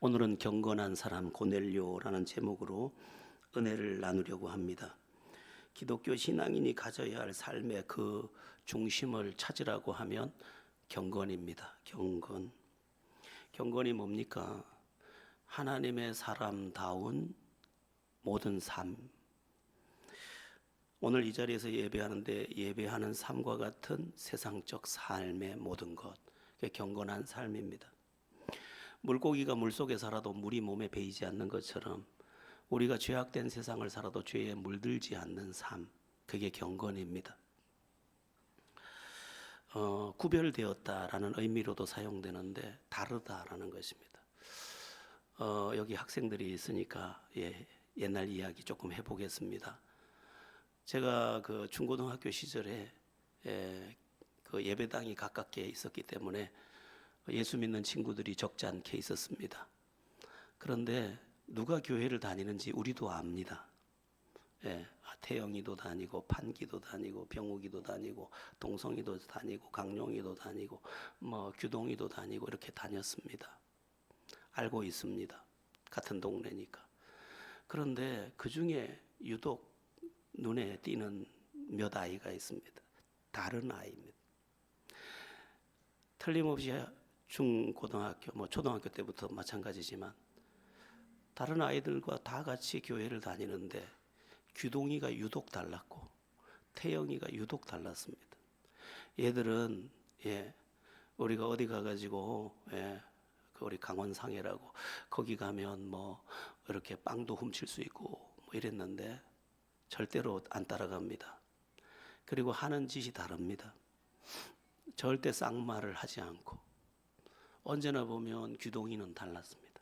오늘은 경건한 사람 고넬료라는 제목으로 은혜를 나누려고 합니다. 기독교 신앙인이 가져야 할 삶의 그 중심을 찾으라고 하면 경건입니다. 경건이 뭡니까? 하나님의 사람다운 모든 삶. 오늘 이 자리에서 예배하는데 예배하는 삶과 같은 세상적 삶의 모든 것, 그게 경건한 삶입니다. 물고기가 물속에 살아도 물이 몸에 배이지 않는 것처럼 우리가 죄악된 세상을 살아도 죄에 물들지 않는 삶, 그게 경건입니다. 구별되었다라는 의미로도 사용되는데 다르다라는 것입니다. 여기 학생들이 있으니까 옛날 이야기 조금 해보겠습니다. 제가 그 중고등학교 시절에 그 예배당이 가깝게 있었기 때문에 예수 믿는 친구들이 적지 않게 있었습니다. 그런데 누가 교회를 다니는지 우리도 압니다. 태영이도 다니고 판기도 다니고 병욱이도 다니고 동성이도 다니고 강용이도 다니고 규동이도 다니고 이렇게 다녔습니다. 알고 있습니다. 같은 동네니까. 그런데 그 중에 유독 눈에 띄는 몇 아이가 있습니다. 다른 아이입니다. 틀림없이 중고등학교, 초등학교 때부터 마찬가지지만 다른 아이들과 다 같이 교회를 다니는데 규동이가 유독 달랐고 태영이가 유독 달랐습니다. 얘들은 우리가 어디 가가지고 그 우리 강원상해라고 거기 가면 이렇게 빵도 훔칠 수 있고 이랬는데 절대로 안 따라갑니다. 그리고 하는 짓이 다릅니다. 절대 쌍말을 하지 않고 언제나 보면 규동이는 달랐습니다.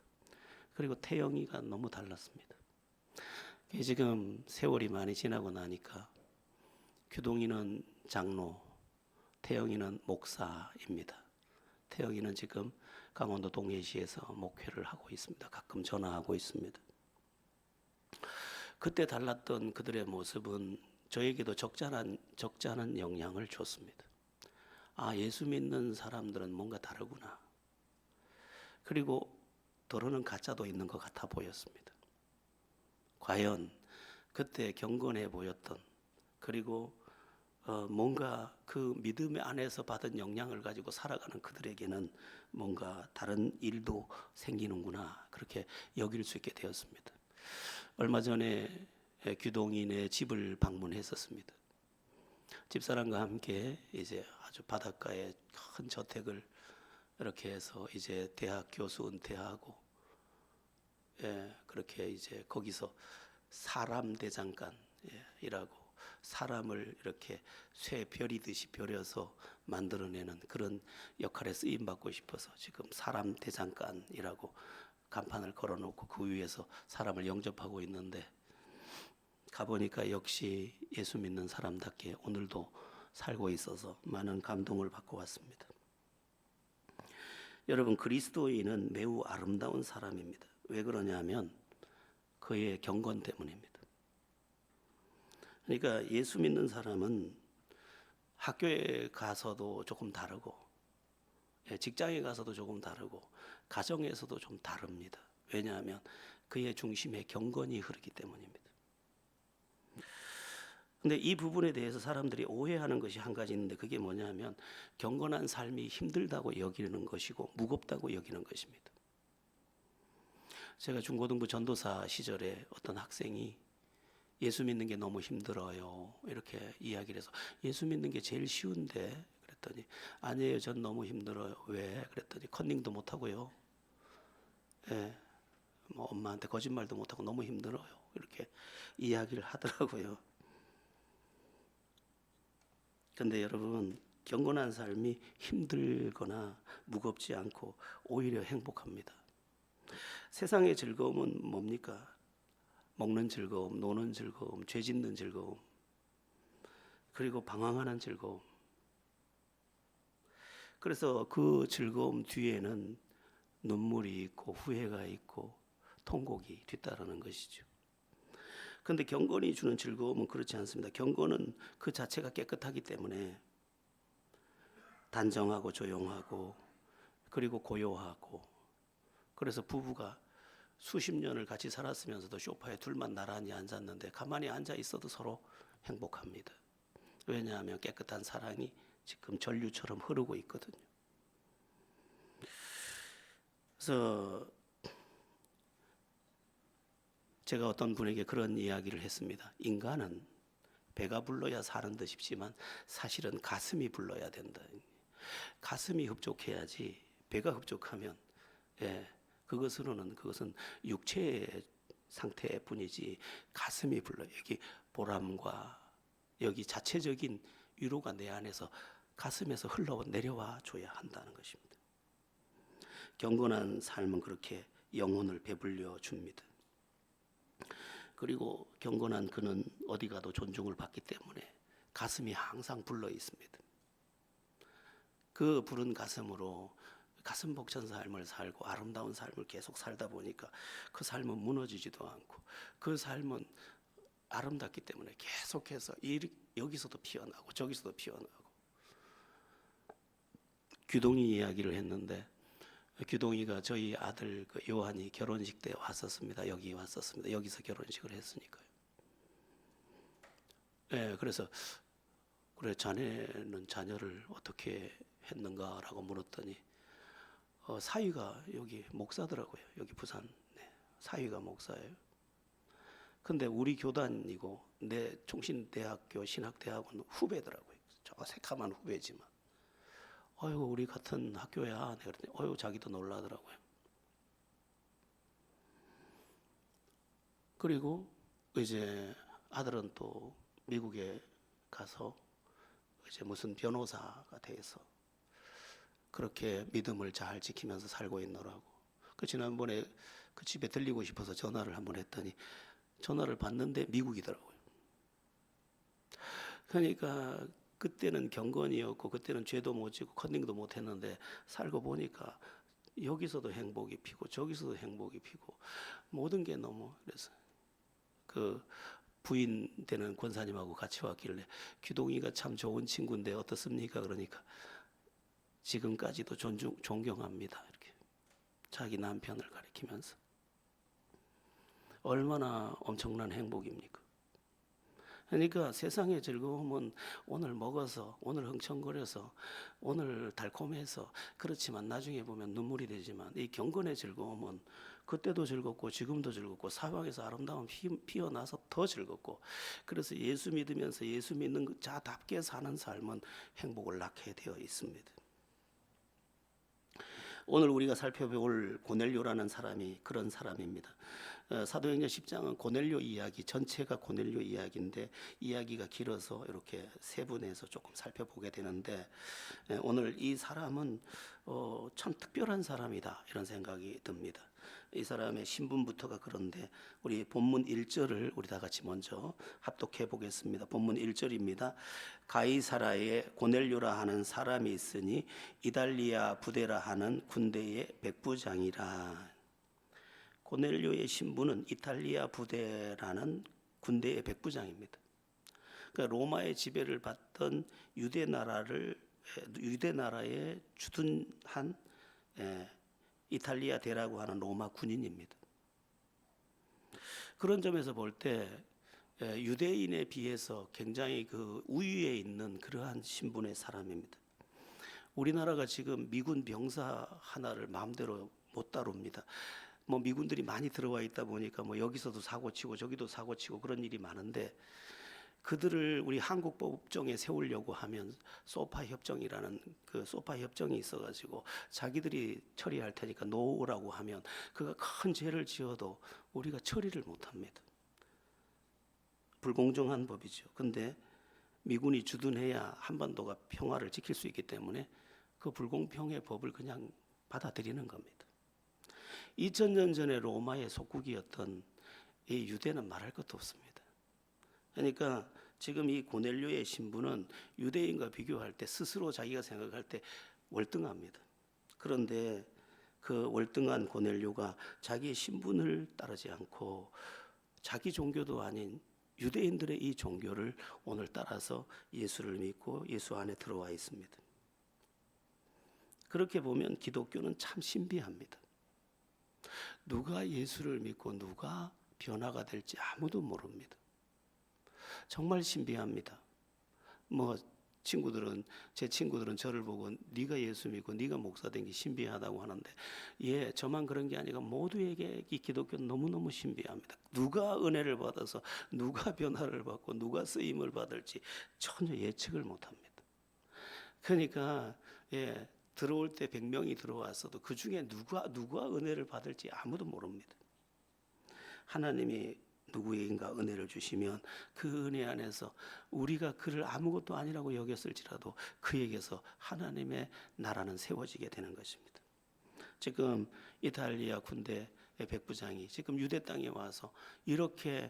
그리고 태영이가 너무 달랐습니다. 지금 세월이 많이 지나고 나니까 규동이는 장로, 태영이는 목사입니다. 태영이는 지금 강원도 동해시에서 목회를 하고 있습니다. 가끔 전화하고 있습니다. 그때 달랐던 그들의 모습은 저에게도 적지 않은 영향을 줬습니다. 예수 믿는 사람들은 뭔가 다르구나. 그리고 더러는 가짜도 있는 것 같아 보였습니다. 과연 그때 경건해 보였던, 그리고 뭔가 그 믿음 안에서 받은 영향을 가지고 살아가는 그들에게는 뭔가 다른 일도 생기는구나, 그렇게 여길 수 있게 되었습니다. 얼마 전에 규동인의 집을 방문했었습니다. 집사람과 함께 이제 아주 바닷가에 큰 저택을 이렇게 해서 이제 대학 교수 은퇴하고 그렇게 이제 거기서 사람 대장간이라고 사람을 이렇게 쇠 벼리듯이 벼려서 만들어내는 그런 역할에 쓰임 받고 싶어서 지금 사람 대장간이라고 간판을 걸어놓고 그 위에서 사람을 영접하고 있는데, 가보니까 역시 예수 믿는 사람답게 오늘도 살고 있어서 많은 감동을 받고 왔습니다. 여러분, 그리스도인은 매우 아름다운 사람입니다. 왜 그러냐면 그의 경건 때문입니다. 그러니까 예수 믿는 사람은 학교에 가서도 조금 다르고 직장에 가서도 조금 다르고 가정에서도 좀 다릅니다. 왜냐하면 그의 중심에 경건이 흐르기 때문입니다. 근데 이 부분에 대해서 사람들이 오해하는 것이 한 가지 있는데, 그게 뭐냐면 경건한 삶이 힘들다고 여기는 것이고 무겁다고 여기는 것입니다. 제가 중고등부 전도사 시절에 어떤 학생이 예수 믿는 게 너무 힘들어요, 이렇게 이야기를 해서 예수 믿는 게 제일 쉬운데 그랬더니 아니에요, 전 너무 힘들어요. 왜? 그랬더니 컨닝도 못하고요, 엄마한테 거짓말도 못하고 너무 힘들어요, 이렇게 이야기를 하더라고요. 근데 여러분, 경건한 삶이 힘들거나 무겁지 않고 오히려 행복합니다. 세상의 즐거움은 뭡니까? 먹는 즐거움, 노는 즐거움, 죄 짓는 즐거움, 그리고 방황하는 즐거움. 그래서 그 즐거움 뒤에는 눈물이 있고 후회가 있고 통곡이 뒤따르는 것이죠. 그런데 경건이 주는 즐거움은 그렇지 않습니다. 경건은 그 자체가 깨끗하기 때문에 단정하고 조용하고 그리고 고요하고 그래서 부부가 수십 년을 같이 살았으면서도 소파에 둘만 나란히 앉았는데 가만히 앉아 있어도 서로 행복합니다. 왜냐하면 깨끗한 사랑이 지금 전류처럼 흐르고 있거든요. 그래서 제가 어떤 분에게 그런 이야기를 했습니다. 인간은 배가 불러야 사는 듯 싶지만 사실은 가슴이 불러야 된다. 가슴이 흡족해야지 배가 흡족하면 그것은 육체의 상태뿐이지 가슴이 불러요. 여기 보람과 여기 자체적인 위로가 내 안에서 가슴에서 흘러 내려와 줘야 한다는 것입니다. 경건한 삶은 그렇게 영혼을 배불려 줍니다. 그리고 경건한 그는 어디 가도 존중을 받기 때문에 가슴이 항상 불러 있습니다. 그 부른 가슴으로 가슴 벅찬 삶을 살고 아름다운 삶을 계속 살다 보니까 그 삶은 무너지지도 않고 그 삶은 아름답기 때문에 계속해서 여기서도 피어나고 저기서도 피어나고. 규동이 이야기를 했는데 규동이가 저희 아들 그 요한이 결혼식 때 왔었습니다. 여기 왔었습니다. 여기서 결혼식을 했으니까요. 그래서 그래 자네는 자녀를 어떻게 했는가라고 물었더니 사위가 여기 목사더라고요. 여기 부산 사위가 목사예요. 근데 우리 교단이고 내 총신대학교 신학대학원 후배더라고요. 저 새카만 후배지만 어이구 우리 같은 학교야. 내가 그랬더니 어이구 자기도 놀라더라고요. 그리고 이제 아들은 또 미국에 가서 이제 무슨 변호사가 돼서 그렇게 믿음을 잘 지키면서 살고 있노라고. 그 지난번에 그 집에 들리고 싶어서 전화를 한번 했더니 전화를 받는데 미국이더라고요. 그러니까 그때는 경건이었고 그때는 죄도 못 지고 컨닝도 못 했는데 살고 보니까 여기서도 행복이 피고 저기서도 행복이 피고 모든 게 너무. 그래서 그 부인 되는 권사님하고 같이 왔길래 규동이가 참 좋은 친구인데 어떻습니까? 그러니까 지금까지도 존경합니다. 이렇게 자기 남편을 가리키면서. 얼마나 엄청난 행복입니까? 그러니까 세상의 즐거움은 오늘 먹어서 오늘 흥청거려서 오늘 달콤해서 그렇지만 나중에 보면 눈물이 되지만 이 경건의 즐거움은 그때도 즐겁고 지금도 즐겁고 사방에서 아름다움 피어나서 더 즐겁고 그래서 예수 믿으면서 예수 믿는 자답게 사는 삶은 행복을 낳게 되어 있습니다. 오늘 우리가 살펴볼 고넬료라는 사람이 그런 사람입니다. 사도행전 10장은 고넬료 이야기 전체가 고넬료 이야기인데 이야기가 길어서 이렇게 세분해서 조금 살펴보게 되는데 오늘 이 사람은 참 특별한 사람이다 이런 생각이 듭니다. 이 사람의 신분부터가 그런데 우리 본문 1절을 우리 다 같이 먼저 합독해 보겠습니다. 본문 1절입니다. 가이사라에 고넬료라 하는 사람이 있으니 이달리아 부대라 하는 군대의 백부장이라. 고넬료의 신분은 이탈리아 부대라는 군대의 백부장입니다. 그러니까 로마의 지배를 받던 유대 나라에 주둔한 이탈리아 대라고 하는 로마 군인입니다. 그런 점에서 볼 때 유대인에 비해서 굉장히 그 우위에 있는 그러한 신분의 사람입니다. 우리나라가 지금 미군 병사 하나를 마음대로 못 다룹니다. 뭐 미군들이 많이 들어와 있다 보니까 뭐 여기서도 사고치고 저기도 사고치고 그런 일이 많은데 그들을 우리 한국 법정에 세우려고 하면 소파 협정이라는 그 소파 협정이 있어가지고 자기들이 처리할 테니까 놓으라고 하면 그가 큰 죄를 지어도 우리가 처리를 못합니다. 불공정한 법이죠. 근데 미군이 주둔해야 한반도가 평화를 지킬 수 있기 때문에 그 불공평의 법을 그냥 받아들이는 겁니다. 2000년 전에 로마의 속국이었던 이 유대는 말할 것도 없습니다. 그러니까 지금 이 고넬료의 신분은 유대인과 비교할 때 스스로 자기가 생각할 때 월등합니다. 그런데 그 월등한 고넬료가 자기의 신분을 따르지 않고 자기 종교도 아닌 유대인들의 이 종교를 오늘 따라서 예수를 믿고 예수 안에 들어와 있습니다. 그렇게 보면 기독교는 참 신비합니다. 누가 예수를 믿고 누가 변화가 될지 아무도 모릅니다. 정말 신비합니다. 뭐 제 친구들은 저를 보고 네가 예수 믿고 네가 목사 된 게 신비하다고 하는데, 예, 저만 그런 게 아니라 모두에게 이 기독교는 너무너무 신비합니다. 누가 은혜를 받아서 누가 변화를 받고 누가 쓰임을 받을지 전혀 예측을 못합니다. 그러니까 예, 들어올 때 100명이 들어왔어도 그 중에 누가 은혜를 받을지 아무도 모릅니다. 하나님이 누구에게인가 은혜를 주시면 그 은혜 안에서 우리가 그를 아무것도 아니라고 여겼을지라도 그에게서 하나님의 나라는 세워지게 되는 것입니다. 지금 이탈리아 군대의 백부장이 지금 유대 땅에 와서 이렇게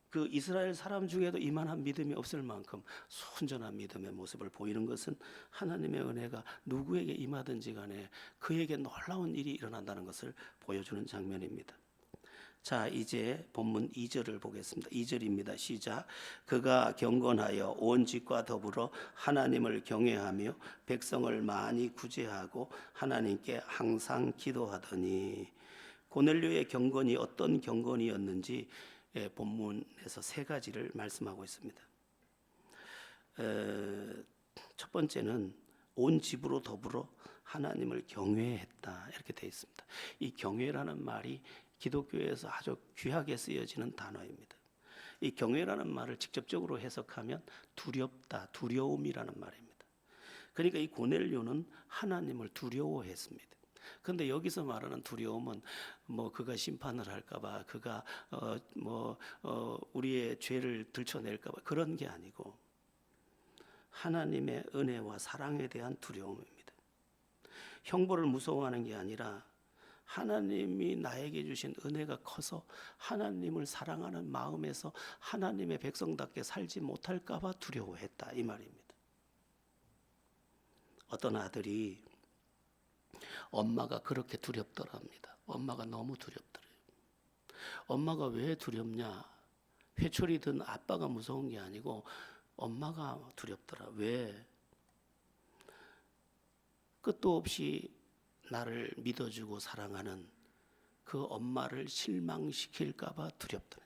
그 이스라엘 사람 중에도 이만한 믿음이 없을 만큼 순전한 믿음의 모습을 보이는 것은 하나님의 은혜가 누구에게 임하든지 간에 그에게 놀라운 일이 일어난다는 것을 보여주는 장면입니다. 자, 이제 본문 2절을 보겠습니다. 2절입니다. 시작. 그가 경건하여 온 집과 더불어 하나님을 경외하며 백성을 많이 구제하고 하나님께 항상 기도하더니. 고넬료의 경건이 어떤 경건이었는지 본문에서 세 가지를 말씀하고 있습니다. 첫 번째는 온 집으로 더불어 하나님을 경외했다, 이렇게 되어 있습니다. 이 경외라는 말이 기독교에서 아주 귀하게 쓰여지는 단어입니다. 이 경외라는 말을 직접적으로 해석하면 두렵다, 두려움이라는 말입니다. 그러니까 이 고넬료는 하나님을 두려워했습니다. 그런데 여기서 말하는 두려움은 뭐 그가 심판을 할까봐, 그가 우리의 죄를 들춰낼까봐 그런 게 아니고 하나님의 은혜와 사랑에 대한 두려움입니다. 형벌을 무서워하는 게 아니라 하나님이 나에게 주신 은혜가 커서 하나님을 사랑하는 마음에서 하나님의 백성답게 살지 못할까봐 두려워했다, 이 말입니다. 어떤 아들이 엄마가 그렇게 두렵더랍니다. 엄마가 너무 두렵더래요. 엄마가 왜 두렵냐? 회초리든 아빠가 무서운 게 아니고 엄마가 두렵더라. 왜? 끝도 없이 나를 믿어주고 사랑하는 그 엄마를 실망시킬까봐 두렵더래.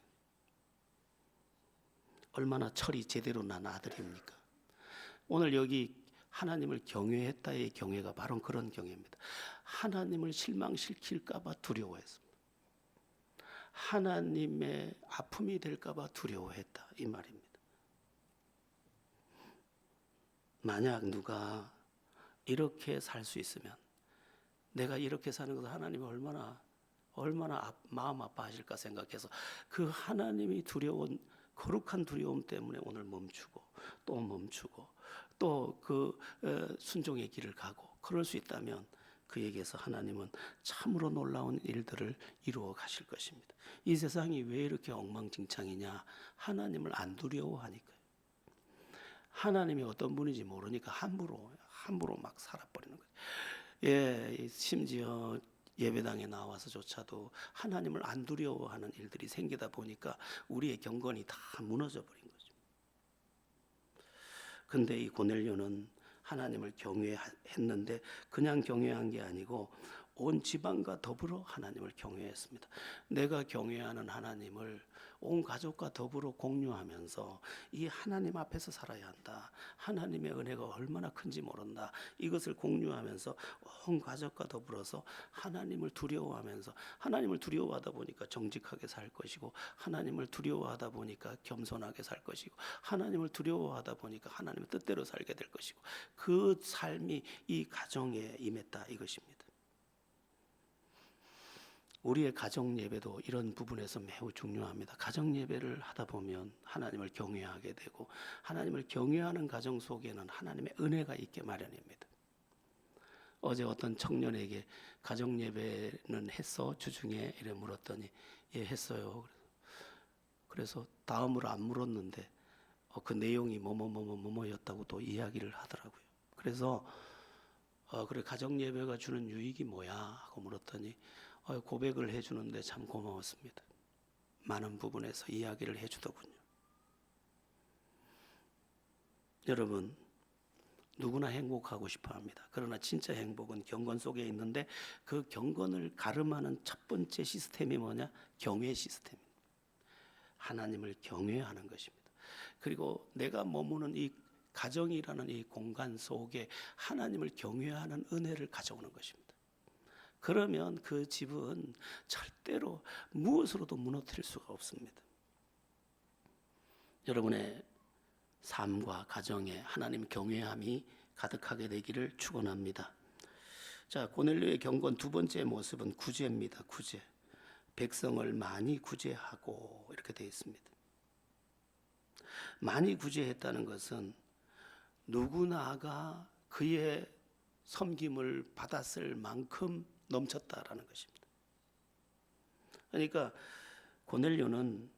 얼마나 철이 제대로 난 아들입니까? 오늘 여기 하나님을 경외했다의 경외가 바로 그런 경외입니다. 하나님을 실망시킬까봐 두려워했습니다. 하나님의 아픔이 될까봐 두려워했다, 이 말입니다. 만약 누가 이렇게 살 수 있으면, 내가 이렇게 사는 것을 하나님이 얼마나 마음 아파하실까 생각해서 그 하나님이 두려운 거룩한 두려움 때문에 오늘 멈추고 또 그 순종의 길을 가고, 그럴 수 있다면 그에게서 하나님은 참으로 놀라운 일들을 이루어 가실 것입니다. 이 세상이 왜 이렇게 엉망진창이냐? 하나님을 안 두려워하니까요. 하나님이 어떤 분인지 모르니까 함부로 막 살아버리는 거예요. 예, 심지어 예배당에 나와서조차도 하나님을 안 두려워하는 일들이 생기다 보니까 우리의 경건이 다 무너져 버린 거죠. 근데 이 고넬료는 하나님을 경외했는데 그냥 경외한 게 아니고 온 집안과 더불어 하나님을 경외했습니다. 내가 경외하는 하나님을 온 가족과 더불어 공유하면서 이 하나님 앞에서 살아야 한다. 하나님의 은혜가 얼마나 큰지 모른다. 이것을 공유하면서 온 가족과 더불어서 하나님을 두려워하면서, 하나님을 두려워하다 보니까 정직하게 살 것이고, 하나님을 두려워하다 보니까 겸손하게 살 것이고, 하나님을 두려워하다 보니까 하나님의 뜻대로 살게 될 것이고, 그 삶이 이 가정에 임했다, 이것입니다. 우리의 가정 예배도 이런 부분에서 매우 중요합니다. 가정 예배를 하다 보면 하나님을 경외하게 되고, 하나님을 경외하는 가정 속에는 하나님의 은혜가 있게 마련입니다. 어제 어떤 청년에게 가정 예배는 했어? 주중에 이래 물었더니 예, 했어요. 그래서 다음으로 안 물었는데 그 내용이 뭐뭐였다고 또 이야기를 하더라고요. 그래서 그래, 가정 예배가 주는 유익이 뭐야? 하고 물었더니 고백을 해주는데 참 고마웠습니다. 많은 부분에서 이야기를 해주더군요. 여러분, 누구나 행복하고 싶어 합니다. 그러나 진짜 행복은 경건 속에 있는데 그 경건을 가름하는 첫 번째 시스템이 뭐냐? 경외 시스템입니다. 하나님을 경외하는 것입니다. 그리고 내가 머무는 이 가정이라는 이 공간 속에 하나님을 경외하는 은혜를 가져오는 것입니다. 그러면 그 집은 절대로 무엇으로도 무너뜨릴 수가 없습니다. 여러분의 삶과 가정에 하나님 경외함이 가득하게 되기를 축원합니다. 자, 고넬료의 경건 두 번째 모습은 구제입니다. 구제. 백성을 많이 구제하고 이렇게 되어 있습니다. 많이 구제했다는 것은 누구나가 그의 섬김을 받았을 만큼 넘쳤다라는 것입니다. 그러니까 고넬료는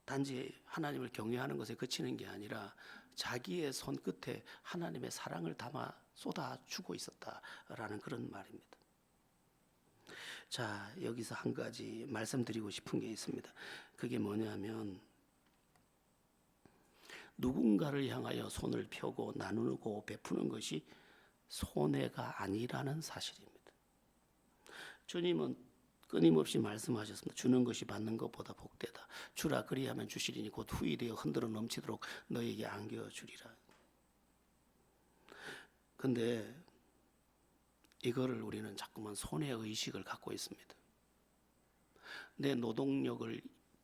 단지 하나님을 경외하는 것에 그치는 게 아니라 자기의 손끝에 하나님의 사랑을 담아 쏟아주고 있었다라는 그런 말입니다. 자, 여기서 한 가지 말씀드리고 싶은 게 있습니다. 그게 뭐냐면 누군가를 향하여 손을 펴고 나누고 베푸는 것이 손해가 아니라는 사실입니다. 주님은 끊임없이 말씀하셨습니다. 주는 것이 받는 것보다 복되다. 주라 그리하면 주시리니 곧 후이 되어 흔들어 넘치도록 너에게 안겨주리라. 근데 이거를 우리는 자꾸만 손해의식을 갖고 있습니다. 내 노동력을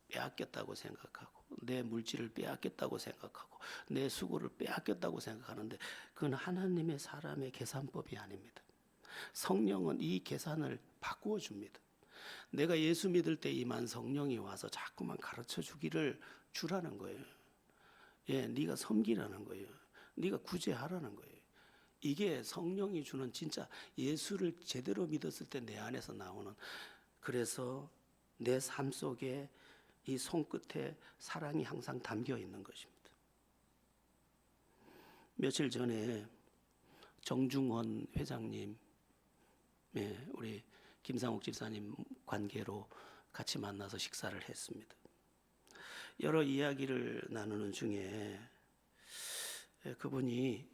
빼앗겼다고 생각하고 내 물질을 빼앗겼다고 생각하고 내 수고를 빼앗겼다고 생각하는데 그건 하나님의 사람의 계산법이 아닙니다. 성령은 이 계산을 바꾸어 줍니다. 내가 예수 믿을 때 임한 성령이 와서 자꾸만 가르쳐 주라는 거예요. 예, 네가 섬기라는 거예요. 네가 구제하라는 거예요. 이게 성령이 주는 진짜 예수를 제대로 믿었을 때 내 안에서 나오는, 그래서 내 삶 속에 이 손끝에 사랑이 항상 담겨 있는 것입니다. 며칠 전에 정중원 회장님, 우리 김상욱 집사님 관계로 같이 만나서 식사를 했습니다. 여러 이야기를 나누는 중에 그분이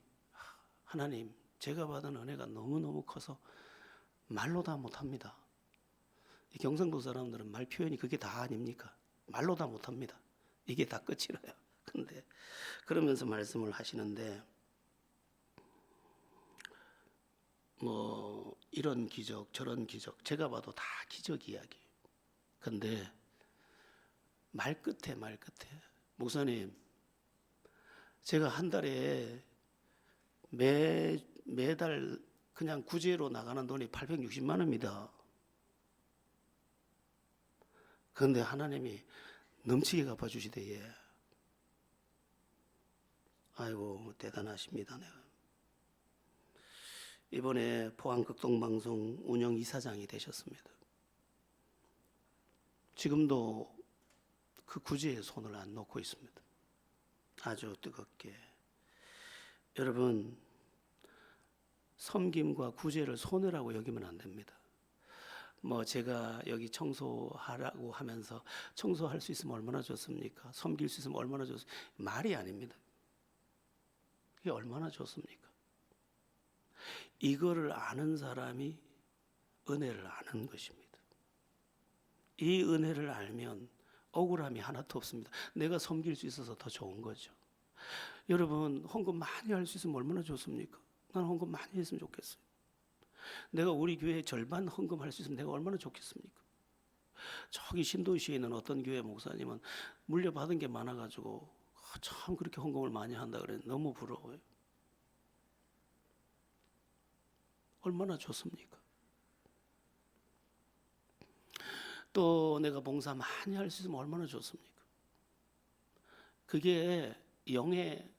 하나님, 제가 받은 은혜가 너무너무 커서 말로 다 못합니다. 경상도 사람들은 말 표현이 그게 다 아닙니까? 말로 다 못합니다. 이게 다 끝이라요. 근데 그러면서 말씀을 하시는데 뭐 이런 기적 저런 기적 제가 봐도 다 기적 이야기. 근데 말끝에 목사님, 제가 한 달에 매달 그냥 구제로 나가는 돈이 860만 원입니다. 그런데 하나님이 넘치게 갚아주시대. 예. 아이고 대단하십니다. 내가 이번에 포항극동방송 운영 이사장이 되셨습니다. 지금도 그 구제에 손을 안 놓고 있습니다. 아주 뜨겁게. 여러분, 섬김과 구제를 손해라고 여기면 안 됩니다. 뭐 제가 여기 청소하라고 하면서 청소할 수 있으면 얼마나 좋습니까? 섬길 수 있으면 얼마나 좋습니까? 말이 아닙니다. 그게 얼마나 좋습니까? 이거를 아는 사람이 은혜를 아는 것입니다. 이 은혜를 알면 억울함이 하나도 없습니다. 내가 섬길 수 있어서 더 좋은 거죠. 여러분, 헌금 많이 할 수 있으면 얼마나 좋습니까? 난 헌금 많이 했으면 좋겠어요. 내가 우리 교회 절반 헌금할 수 있으면 내가 얼마나 좋겠습니까? 저기 신도시에 있는 어떤 교회 목사님은 물려받은 게 많아가지고 참 그렇게 헌금을 많이 한다 그래. 너무 부러워요. 얼마나 좋습니까? 또 내가 봉사 많이 할 수 있으면 얼마나 좋습니까? 그게 영의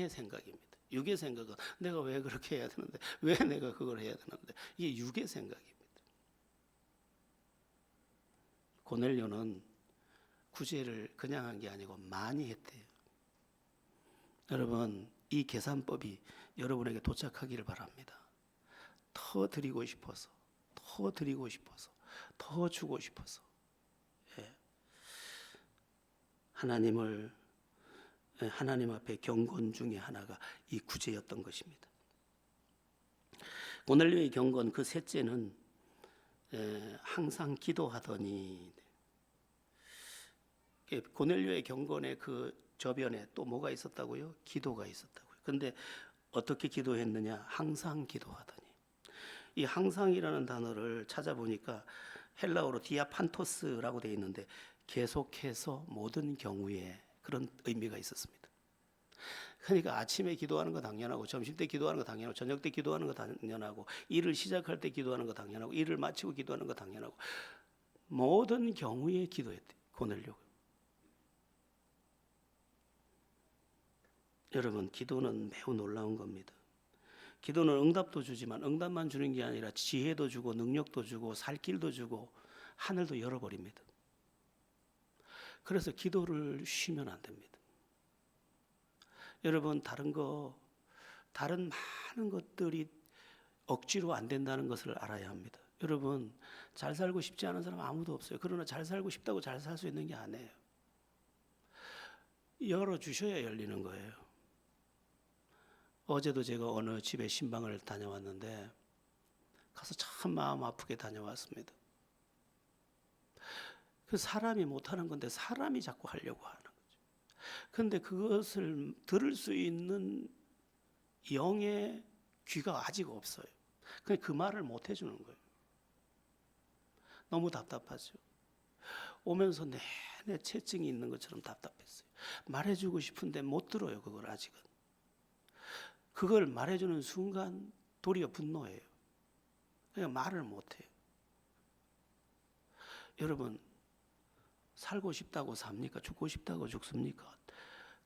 생각입니다. 육의 생각은 내가 왜 그렇게 해야 되는데, 왜 내가 그걸 해야 되는데, 이게 육의 생각입니다. 고넬료는 구제를 그냥 한 게 아니고 많이 했대요. 여러분, 이 계산법이 여러분에게 도착하기를 바랍니다. 더 드리고 싶어서, 더 드리고 싶어서, 더 주고 싶어서. 예. 하나님을 하나님 앞에 경건 중에 하나가 이 구제였던 것입니다. 고넬료의 경건 그 셋째는 항상 기도하더니. 고넬료의 경건의 그 저변에 또 뭐가 있었다고요? 기도가 있었다고요. 근데 어떻게 기도했느냐? 항상 기도하더니. 이 항상이라는 단어를 찾아보니까 헬라어로 디아판토스라고 되어 있는데 계속해서 모든 경우에 그런 의미가 있었습니다. 그러니까 아침에 기도하는 거 당연하고, 점심 때 기도하는 거 당연하고, 저녁 때 기도하는 거 당연하고, 일을 시작할 때 기도하는 거 당연하고, 일을 마치고 기도하는 거 당연하고, 모든 경우에 기도했대 고넬료가. 여러분, 기도는 매우 놀라운 겁니다. 기도는 응답도 주지만 응답만 주는 게 아니라 지혜도 주고 능력도 주고 살 길도 주고 하늘도 열어버립니다. 그래서 기도를 쉬면 안 됩니다. 여러분, 다른 많은 것들이 억지로 안 된다는 것을 알아야 합니다. 여러분, 잘 살고 싶지 않은 사람 아무도 없어요. 그러나 잘 살고 싶다고 잘 살 수 있는 게 아니에요. 열어주셔야 열리는 거예요. 어제도 제가 어느 집에 신방을 다녀왔는데 가서 참 마음 아프게 다녀왔습니다. 그 사람이 못하는 건데 사람이 자꾸 하려고 하는 거죠. 그런데 그것을 들을 수 있는 영의 귀가 아직 없어요. 그냥 그 말을 못 해주는 거예요. 너무 답답하죠. 오면서 내내 채증이 있는 것처럼 답답했어요. 말해주고 싶은데 못 들어요. 그걸 아직은. 그걸 말해주는 순간 도리어 분노해요. 그냥 말을 못해요. 여러분, 살고 싶다고 삽니까? 죽고 싶다고 죽습니까?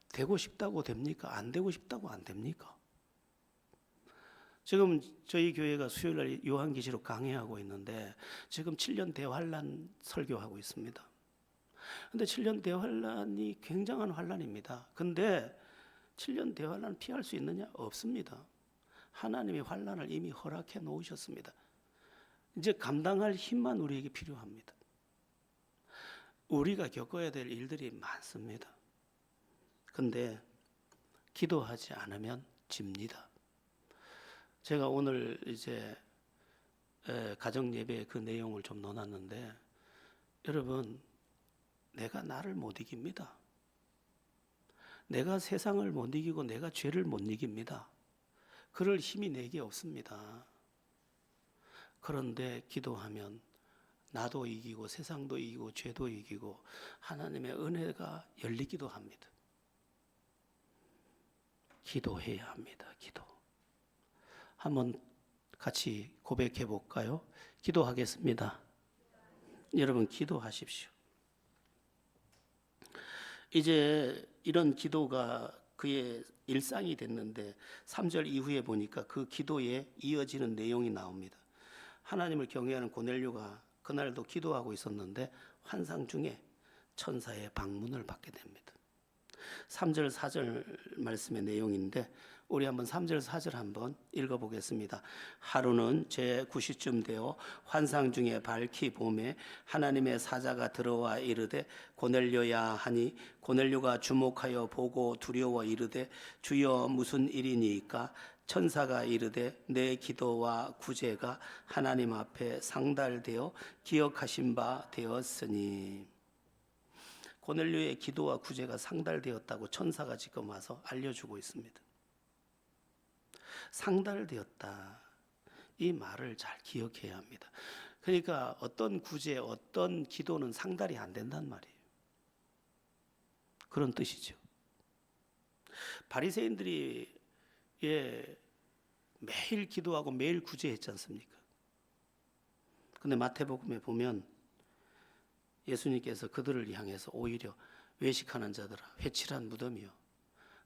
되고 싶다고 됩니까? 안 되고 싶다고 안 됩니까? 지금 저희 교회가 수요일날 요한계시록 강해하고 있는데 지금 7년 대환란 설교하고 있습니다. 근데 7년 대환란이 굉장한 환란입니다. 근데 7년 대환란 피할 수 있느냐? 없습니다. 하나님이 환란을 이미 허락해 놓으셨습니다. 이제 감당할 힘만 우리에게 필요합니다. 우리가 겪어야 될 일들이 많습니다. 근데 기도하지 않으면 집니다. 제가 오늘 이제 가정 예배 그 내용을 좀 넣어놨는데, 여러분, 내가 나를 못 이깁니다. 내가 세상을 못 이기고 내가 죄를 못 이깁니다. 그럴 힘이 내게 없습니다. 그런데 기도하면 나도 이기고 세상도 이기고 죄도 이기고 하나님의 은혜가 열리기도 합니다. 기도해야 합니다. 기도. 한번 같이 고백해 볼까요? 기도하겠습니다. 여러분, 기도하십시오. 이제 이런 기도가 그의 일상이 됐는데 3절 이후에 보니까 그 기도에 이어지는 내용이 나옵니다. 하나님을 경외하는 고넬료가 그날도 기도하고 있었는데 환상 중에 천사의 방문을 받게 됩니다. 3절 4절 말씀의 내용인데 우리 한번 3절 4절 한번 읽어보겠습니다. 하루는 제9시쯤 되어 환상 중에 밝히 보매 하나님의 사자가 들어와 이르되 고넬료야 하니 고넬료가 주목하여 보고 두려워 이르되 주여 무슨 일이니까? 천사가 이르되 내 기도와 구제가 하나님 앞에 상달되어 기억하신 바 되었으니. 고넬료의 기도와 구제가 상달되었다고 천사가 지금 와서 알려주고 있습니다. 상달되었다. 이 말을 잘 기억해야 합니다. 그러니까 어떤 구제, 어떤 기도는 상달이 안 된단 말이에요. 그런 뜻이죠. 바리새인들이 매일 기도하고 매일 구제했지 않습니까? 근데 마태복음에 보면 예수님께서 그들을 향해서 오히려 외식하는 자들아 회칠한 무덤이여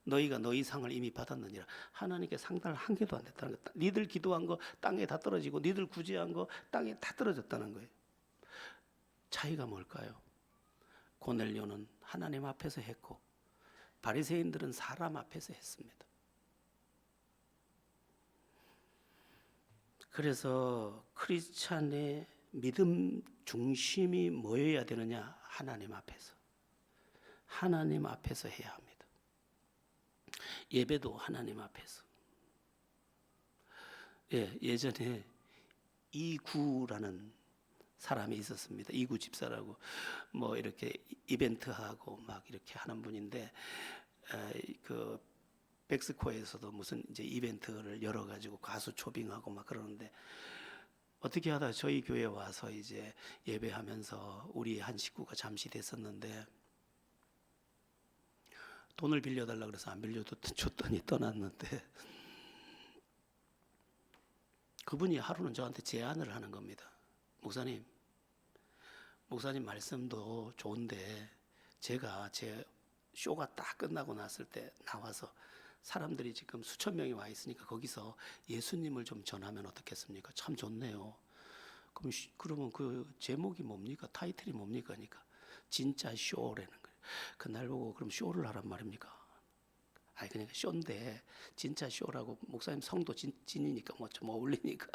너희가 너희 상을 이미 받았느니라. 하나님께 상달 한 개도 안 됐다는 것. 니들 기도한 거 땅에 다 떨어지고 니들 구제한 거 땅에 다 떨어졌다는 거예요. 차이가 뭘까요? 고넬료는 하나님 앞에서 했고 바리새인들은 사람 앞에서 했습니다. 그래서 크리스찬의 믿음 중심이 뭐여야 되느냐? 하나님 앞에서. 하나님 앞에서 해야 합니다. 예배도 하나님 앞에서. 예전에 이구라는 사람이 있었습니다. 이구 집사라고 뭐 이렇게 이벤트하고 막 이렇게 하는 분인데 그 백스코에서도 무슨 이제 이벤트를 열어 가지고 가수 초빙하고 막 그러는데 어떻게 하다 저희 교회 와서 이제 예배하면서 우리 한 식구가 잠시 됐었는데 돈을 빌려달라 그래서 안 빌려줬더니 떠났는데 그분이 하루는 저한테 제안을 하는 겁니다. 목사님 말씀도 좋은데 제가 제 쇼가 딱 끝나고 났을 때 나와서 사람들이 지금 수천 명이 와 있으니까 거기서 예수님을 좀 전하면 어떻겠습니까? 참 좋네요. 그러면 그 제목이 뭡니까? 타이틀이 뭡니까? 그러니까 진짜 쇼라는 거예요. 그날 보고 그럼 쇼를 하란 말입니까? 아니 그러니까 쇼인데 진짜 쇼라고 목사님 성도 진이니까 뭐 좀 어울리니까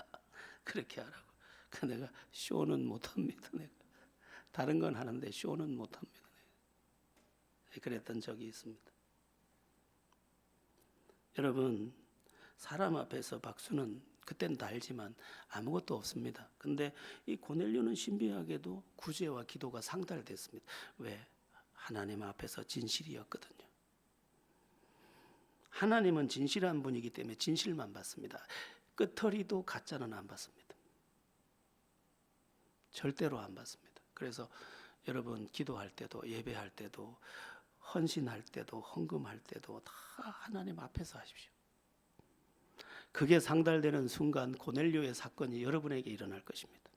그렇게 하라고. 그 내가 쇼는 못합니다. 내가 다른 건 하는데 쇼는 못합니다. 내가. 그랬던 적이 있습니다. 여러분 사람 앞에서 박수는 그때는 다 알지만 아무것도 없습니다. 근데 이 고넬료는 신비하게도 구제와 기도가 상달됐습니다. 왜? 하나님 앞에서 진실이었거든요. 하나님은 진실한 분이기 때문에 진실만 받습니다. 끄터리도 가짜는 안 받습니다. 절대로 안 받습니다. 그래서 여러분 기도할 때도 예배할 때도 헌신할 때도 헌금할 때도 다 하나님 앞에서 하십시오. 그게 상달되는 순간 고넬료의 사건이 여러분에게 일어날 것입니다.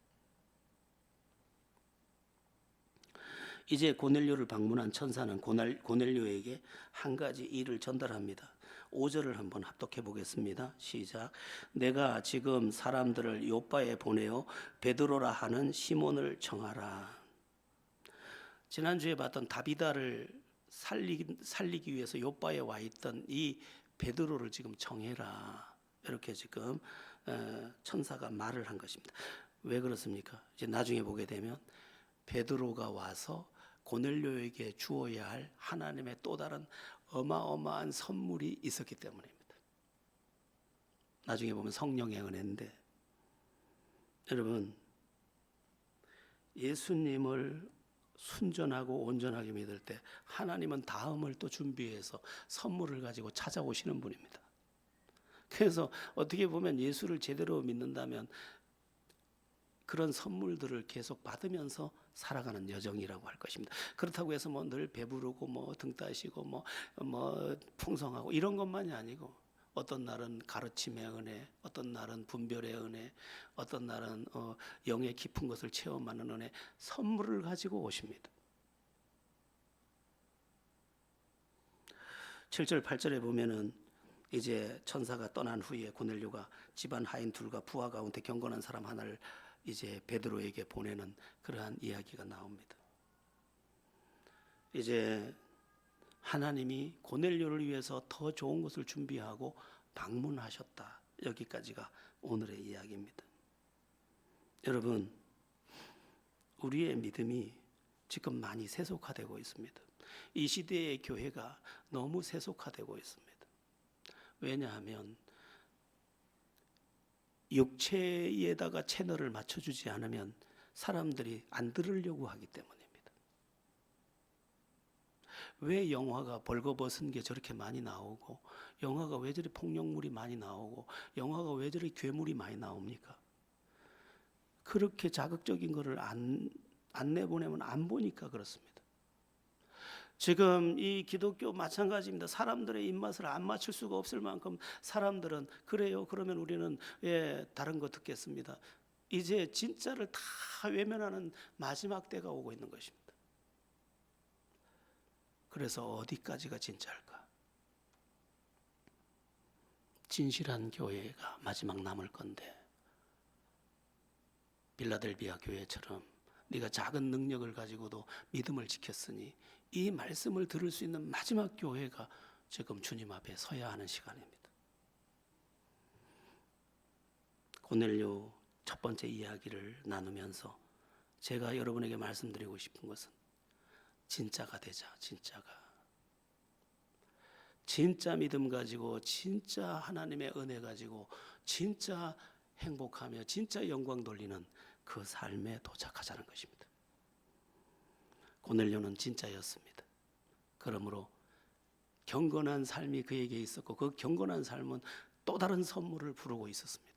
이제 고넬료를 방문한 천사는 고넬료에게 한 가지 일을 전달합니다. 5절을 한번 합독해 보겠습니다. 시작. 내가 지금 사람들을 요바에 보내어 베드로라 하는 시몬을 청하라. 지난주에 봤던 다비다를 살리기 위해서 요바에 와 있던 이 베드로를 지금 청해라. 이렇게 지금 천사가 말을 한 것입니다. 왜 그렇습니까? 이제 나중에 보게 되면 베드로가 와서 고넬료에게 주어야 할 하나님의 또 다른 어마어마한 선물이 있었기 때문입니다. 나중에 보면 성령의 은혜인데 여러분 예수님을 순전하고 온전하게 믿을 때 하나님은 다음을 또 준비해서 선물을 가지고 찾아오시는 분입니다. 그래서 어떻게 보면 예수를 제대로 믿는다면 그런 선물들을 계속 받으면서 살아가는 여정이라고 할 것입니다. 그렇다고 해서 뭐 늘 배부르고 뭐 등 따시고 뭐 풍성하고 이런 것만이 아니고 어떤 날은 가르침의 은혜, 어떤 날은 분별의 은혜, 어떤 날은 영의 깊은 것을 체험하는 은혜, 선물을 가지고 오십니다. 7절 8절에 보면은 이제 천사가 떠난 후에 고넬료가 집안 하인 둘과 부하 가운데 경건한 사람 하나를 이제 베드로에게 보내는 그러한 이야기가 나옵니다. 이제 하나님이 고넬료를 위해서 더 좋은 것을 준비하고 방문하셨다. 여기까지가 오늘의 이야기입니다. 여러분, 우리의 믿음이 지금 많이 세속화되고 있습니다. 이 시대의 교회가 너무 세속화되고 있습니다. 왜냐하면 육체에다가 채널을 맞춰주지 않으면 사람들이 안 들으려고 하기 때문입니다. 왜 영화가 벌거벗은 게 저렇게 많이 나오고 영화가 왜 저리 폭력물이 많이 나오고 영화가 왜 저리 괴물이 많이 나옵니까? 그렇게 자극적인 거를 안 내보내면 안 보니까 그렇습니다. 지금 이 기독교 마찬가지입니다. 사람들의 입맛을 안 맞출 수가 없을 만큼 사람들은 그래요. 그러면 우리는 다른 거 듣겠습니다. 이제 진짜를 다 외면하는 마지막 때가 오고 있는 것입니다. 그래서 어디까지가 진짜일까? 진실한 교회가 마지막 남을 건데 빌라델비아 교회처럼 네가 작은 능력을 가지고도 믿음을 지켰으니 이 말씀을 들을 수 있는 마지막 교회가 지금 주님 앞에 서야 하는 시간입니다. 고넬료 첫 번째 이야기를 나누면서 제가 여러분에게 말씀드리고 싶은 것은 진짜가 되자. 진짜가. 진짜 믿음 가지고 진짜 하나님의 은혜 가지고 진짜 행복하며 진짜 영광 돌리는 그 삶에 도착하자는 것입니다. 고넬료는 진짜였습니다. 그러므로 경건한 삶이 그에게 있었고 그 경건한 삶은 또 다른 선물을 부르고 있었습니다.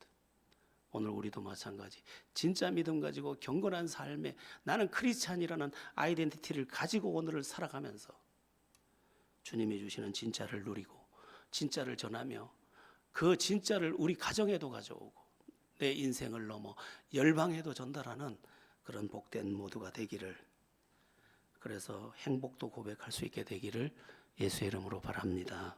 오늘 우리도 마찬가지 진짜 믿음 가지고 경건한 삶에 나는 크리스찬이라는 아이덴티티를 가지고 오늘을 살아가면서 주님이 주시는 진짜를 누리고 진짜를 전하며 그 진짜를 우리 가정에도 가져오고 내 인생을 넘어 열방에도 전달하는 그런 복된 모두가 되기를, 그래서 행복도 고백할 수 있게 되기를 예수의 이름으로 바랍니다.